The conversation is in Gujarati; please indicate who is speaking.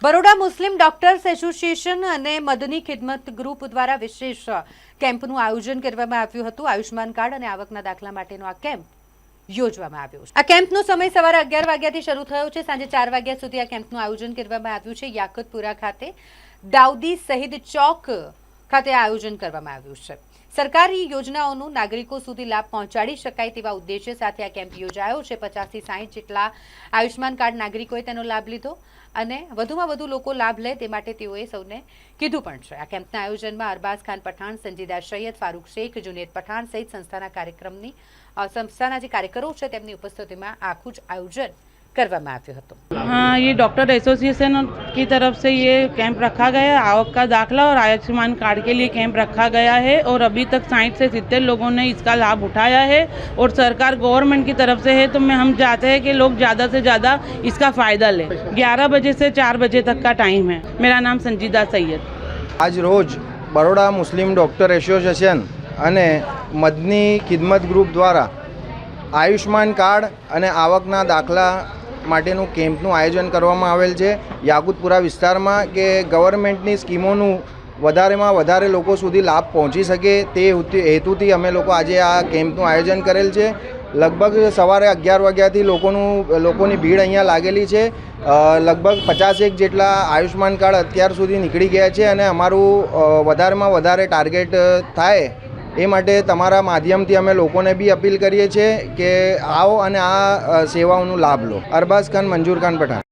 Speaker 1: બરોડા મુસ્લિમ ડોક્ટર્સ એસોસિએશન અને મદની ખિદમત ગ્રુપ દ્વારા વિશેષ કેમ્પનું આયોજન કરવામાં આવ્યું હતું। આયુષ્માન કાર્ડ અને આવકના દાખલા માટેનો આ કેમ્પ યોજવામાં આવ્યો છે। આ કેમ્પનો સમય સવારે 11 વાગ્યાથી શરૂ થયો છે। સાંજે 4 વાગ્યા સુધી આ કેમ્પનું આયોજન કરવામાં આવ્યું છે। યાકુતપુરા ખાતે દાઉદી શહીદ ચોક ખાતે આયોજન કરવામાં આવ્યું છે। સરકારી યોજનાઓનો નાગરિકો સુધી લાભ પહોંચાડી શકાય તેવા ઉદ્દેશ્ય સાથે આ કેમ્પ યોજાયો છે। 50 થી 60 જેટલા આયુષ્માન કાર્ડ નાગરિકોએ તેનો લાભ લીધો અને વધુમાં વધુ લોકો લાભ લે તે માટે તેઓએ સૌને કીધું પણ છે। આ કેમ્પના આયોજનમાં અરબાઝ ખાન પઠાણ, સંજીદા સૈયદ, ફારૂક શેખ, જુનેદ પઠાણ સહિત સંસ્થાના જે કાર્યકરો છે તેમની ઉપસ્થિતિમાં આખું જ આયોજન કરવામાં આવ્યું હતું।
Speaker 2: हाँ, ये डॉक्टर एसोसिएशन की तरफ से ये कैंप रखा गया है। आवक का दाखला और आयुष्मान कार्ड के लिए कैंप रखा गया है और अभी तक 60 से 70 लोगों ने इसका लाभ उठाया है और सरकार गवर्नमेंट की तरफ से है तो हम चाहते हैं कि लोग ज़्यादा से ज़्यादा इसका फ़ायदा लें। 11 बजे से 4 बजे तक का टाइम है। मेरा नाम संजीदा सैयद।
Speaker 3: आज रोज बरोड़ा मुस्लिम डॉक्टर एसोसिएशन અને મદની ખિદમત ગ્રુપ દ્વારા આયુષ્માન કાર્ડ અને આવકના દાખલા માટેનું કેમ્પનું આયોજન કરવામાં આવેલ છે। યાકુતપુરા વિસ્તારમાં કે ગવર્મેન્ટની સ્કીમોનું વધારેમાં વધારે લોકો સુધી લાભ પહોંચી શકે તે હેતુથી અમે લોકો આજે આ કેમ્પનું આયોજન કરેલ છે। લગભગ સવારે 11 વાગ્યાથી લોકોની ભીડ અહીંયા લાગેલી છે। લગભગ 50 જેટલા આયુષ્માન કાર્ડ અત્યાર સુધી નીકળી ગયા છે અને અમારું વધારેમાં વધારે ટાર્ગેટ થાય એ માટે તમારા માધ્યમથી અમે લોકોને બી અપીલ કરીએ છીએ કે આવો અને આ સેવાઓનો લાભ લો। અરબાઝ ખાન, મંજૂર ખાન પઠાણ।